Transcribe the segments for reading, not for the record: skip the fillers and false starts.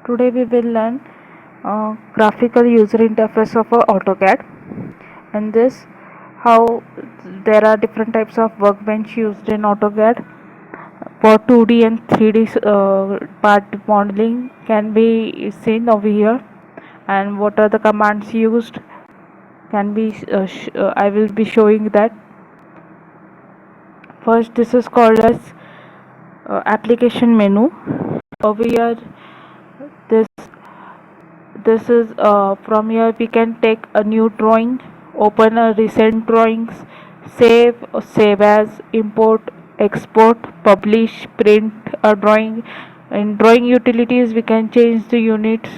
Today we will learn graphical user interface of AutoCAD. In this, how there are different types of workbench used in AutoCAD for 2D and 3D part modeling can be seen over here, and what are the commands used can be I will be showing that. First, this is called as application menu. Over here, this this is from here we can take a new drawing, open a recent drawings, save as, import, export, publish, print a drawing. In drawing utilities we can change the units,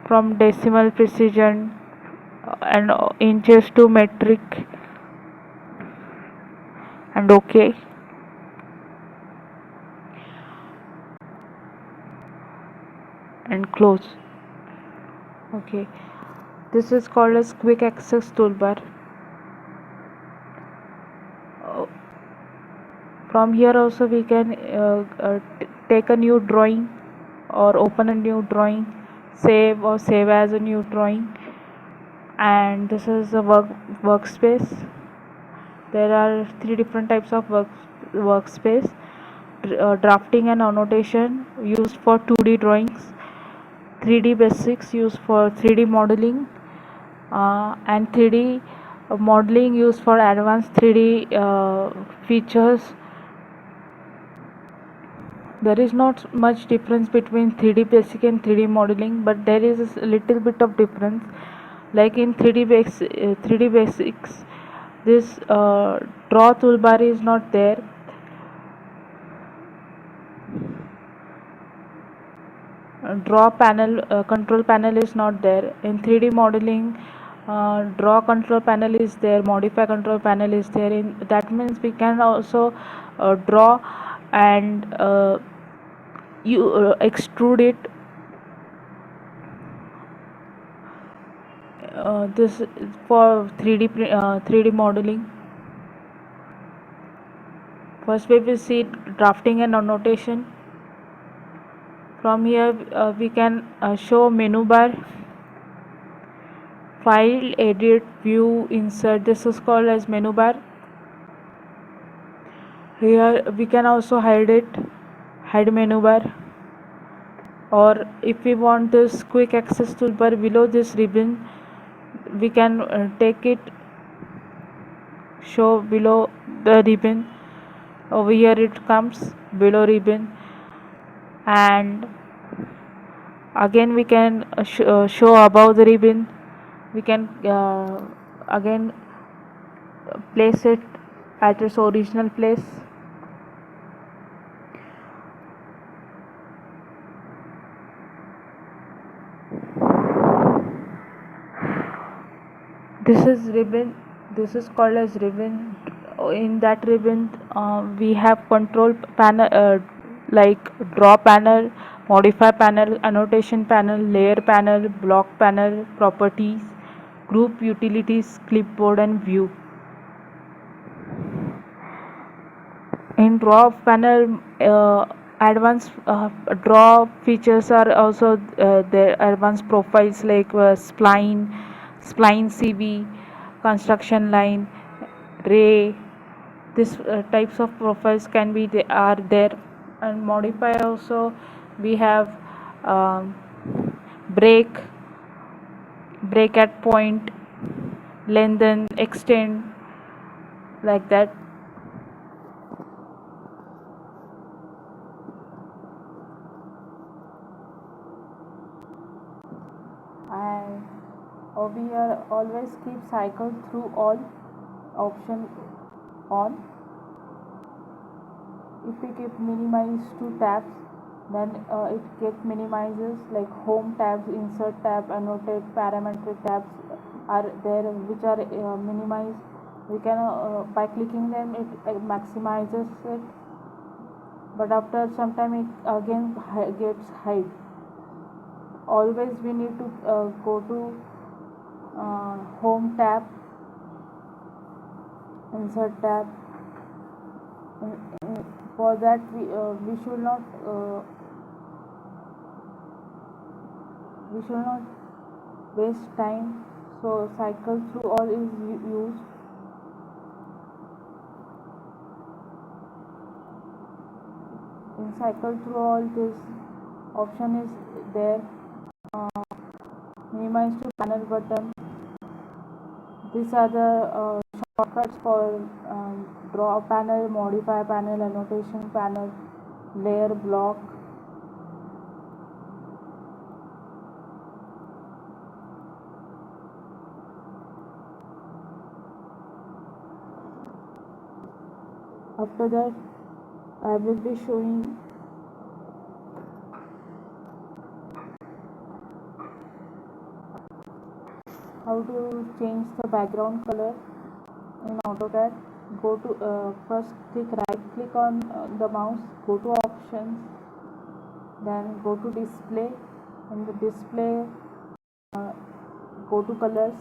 from decimal precision and inches to metric, and OK. And close. Okay, this is called as quick access toolbar. From here also we can take a new drawing or open a new drawing, save or save as a new drawing. And this is a workspace. There are three different types of workspace. Drafting and annotation used for 2D drawings, 3D basics used for 3D modeling, and 3D modeling used for advanced 3D features. There is not much difference between 3D basic and 3D modeling, but there is a little bit of difference. Like in 3D basics, this draw toolbar is not there. Draw panel, control panel is not there. In 3D modeling, draw control panel is there, modify control panel is there. That means we can also draw and extrude it. This is for 3D modeling. First we will see drafting and annotation. From here we can show menu bar, file, edit, view, insert. This is called as menu bar. Here we can also hide menu bar. Or if we want this quick access toolbar below this ribbon, we can take it, show below the ribbon. Over here it comes below ribbon, and again we can show above the ribbon. We can again place it at its original place. This is ribbon. This is called as ribbon. In that ribbon we have control panel, like draw panel, modify panel, annotation panel, layer panel, block panel, properties, group, utilities, clipboard, and view. In draw panel, advanced draw features are also there. Advanced profiles like spline CV, construction line, ray. This types of profiles are there. And modify also we have break at point, lengthen, extend, like that. And over here always keep cycle through all option on. If we keep minimize two tabs, then it minimizes, like home tabs, insert tab, annotate, parametric tabs are there, which are minimized. We can by clicking them it maximizes it, but after some time it again gets hide. Always we need to go to home tab, insert tab, For that we should not waste time, so cycle through all is used. In cycle through all, this option is there. Minimize to panel button. These are the shortcuts for draw panel, modify panel, annotation panel, layer block. After that, I will be showing how to change the background color in AutoCAD. Go to first right click on the mouse, go to options, then go to display. In the display, go to colors,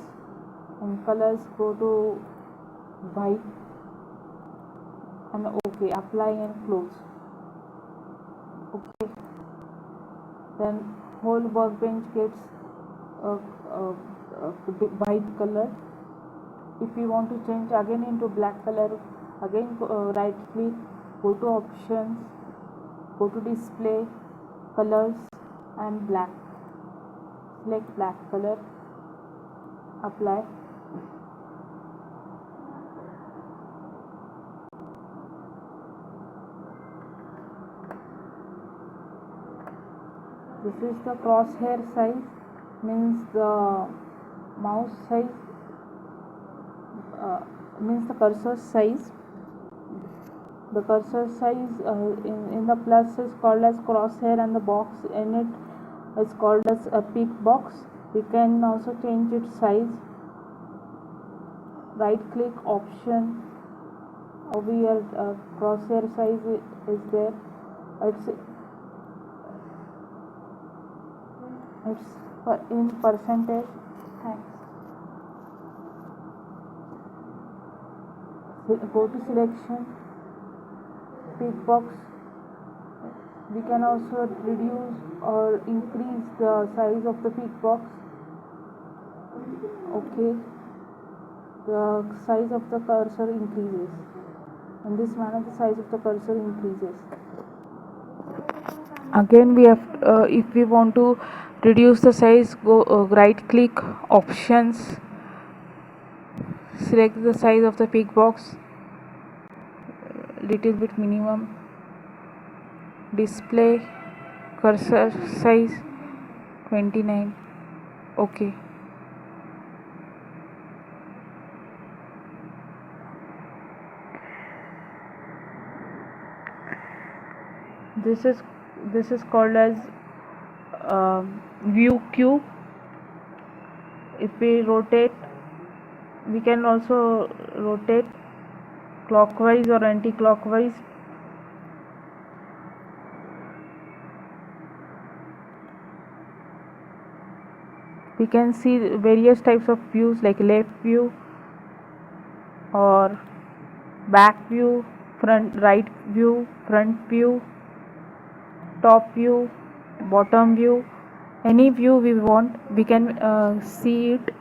and colors go to white, and OK, apply and close. OK, then whole workbench gets white color. If you want to change again into black color, again right click, go to options, go to display, colors, and black. Select black color, apply. This is the crosshair size, means the mouse size, means the cursor size. The cursor size in the plus is called as crosshair, and the box in it is called as a peak box. We can also change its size. Right click, option, over here crosshair size is there. It's in percentage. Thanks. Go to selection, peak box. We can also reduce or increase the size of the peak box. OK, the size of the cursor increases. In this manner, the size of the cursor increases. Again, we have if we want to reduce the size, go right click, options, select the size of the peak box, little bit minimum, display, cursor size 29. OK, this is called as view cube. If we rotate, we can also rotate clockwise or anti-clockwise. We can see various types of views like left view or back view, right view, front view, top view, bottom view. Any view we want, we can see it.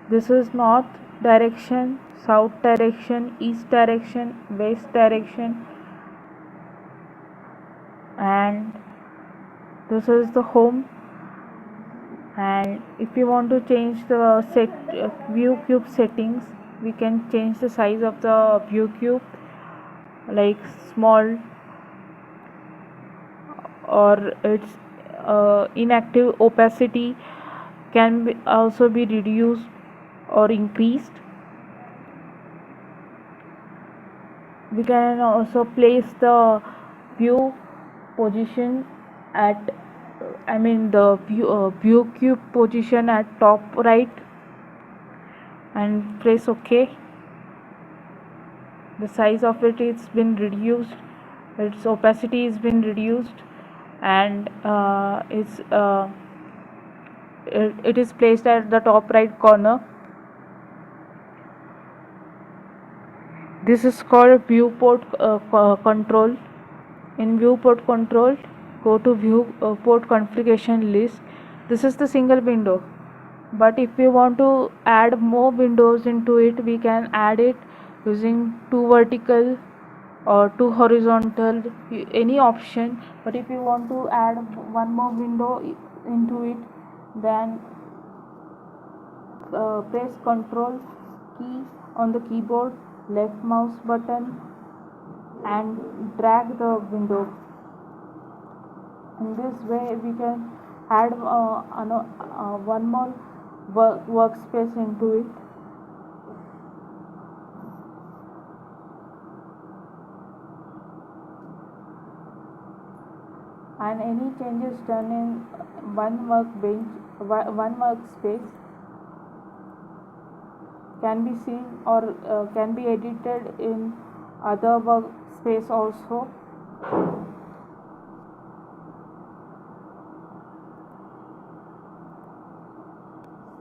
This is north direction, south direction, east direction, west direction, and this is the home. And if you want to change the view cube settings, we can change the size of the view cube, like small, or its inactive opacity can also be reduced or increased. We can also place the view position at the view cube position at top right and press OK. The size of it is been reduced, its opacity has been reduced, and it is placed at the top right corner. This is called viewport control. In viewport control, go to viewport configuration list. This is the single window, but if we want to add more windows into it, we can add it using two vertical or two horizontal, any option. But if you want to add one more window into it, then press Ctrl key on the keyboard, left mouse button, and drag the window. In this way we can add one more workspace into it. And any changes done in one workspace can be seen or can be edited in other workspace also.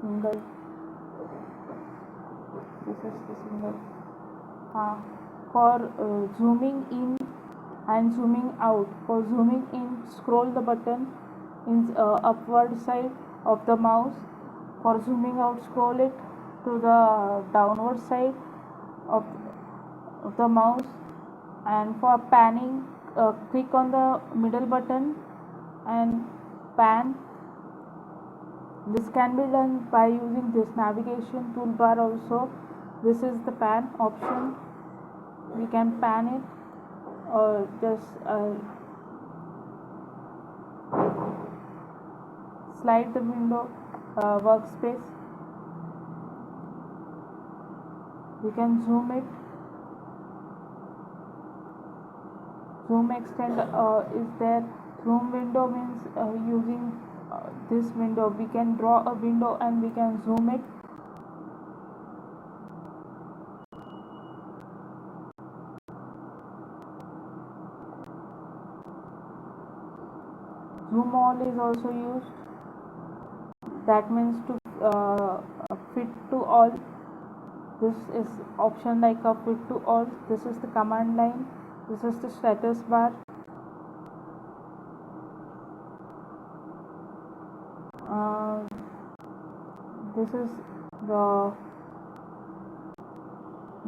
Single, this is the single. For zooming in and zooming out, for zooming in, scroll the button in upward side of the mouse. For zooming out, scroll it to the downward side of the mouse. And for panning, click on the middle button and pan. This can be done by using this navigation toolbar also. This is the pan option. We can pan it or just slide the window workspace. We can zoom it. Zoom extend is there. Zoom window means using this window. We can draw a window and we can zoom it. Zoom all is also used. That means to fit to all. This is option like a fit to all. This is the command line. This is the status bar. This is the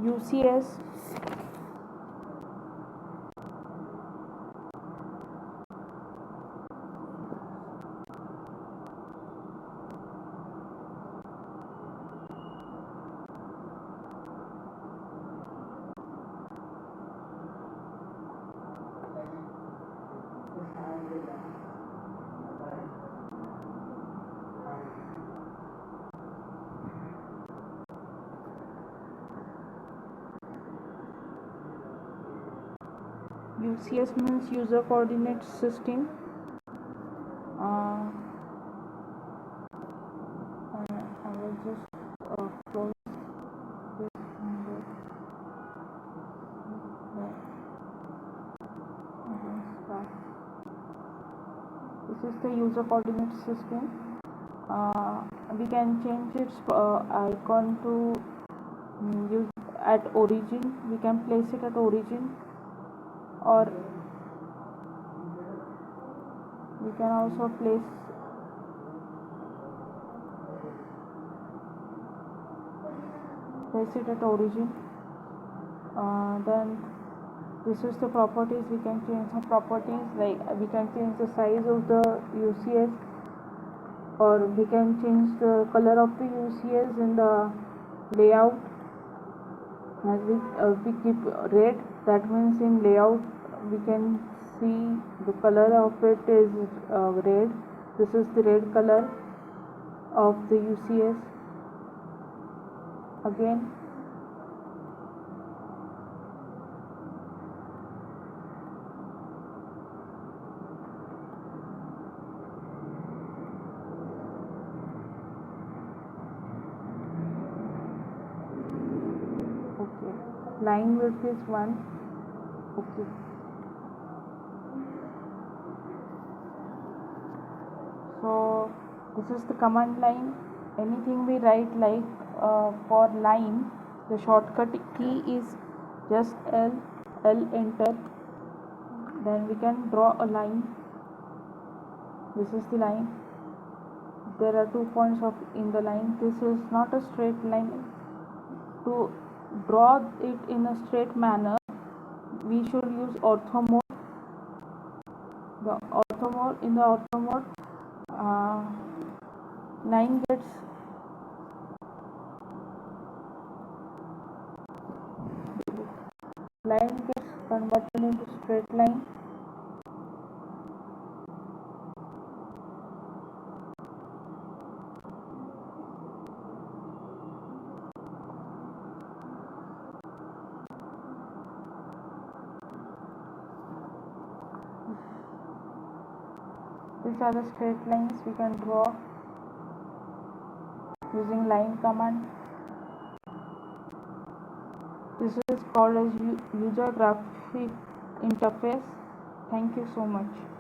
UCS. UCS means user coordinate system. I will just close this window. This is the user coordinate system. We can change its icon to use at origin. We can place it at origin, or we can also place it at origin. Then this is the properties. We can change some properties, like we can change the size of the UCS, or we can change the color of the UCS in the layout. As we keep red, that means in layout we can see the color of it is red. This is the red color of the UCS. Again, line width is 1. Okay. So this is the command line. Anything we write, like for line, the shortcut key is just L enter. Then we can draw a line. This is the line. There are 2 points in the line. This is not a straight line. To draw it in a straight manner, we should use ortho mode. In the ortho mode, line gets converted into straight line. These are the straight lines we can draw using line command. This is called as user graphic interface. Thank you so much.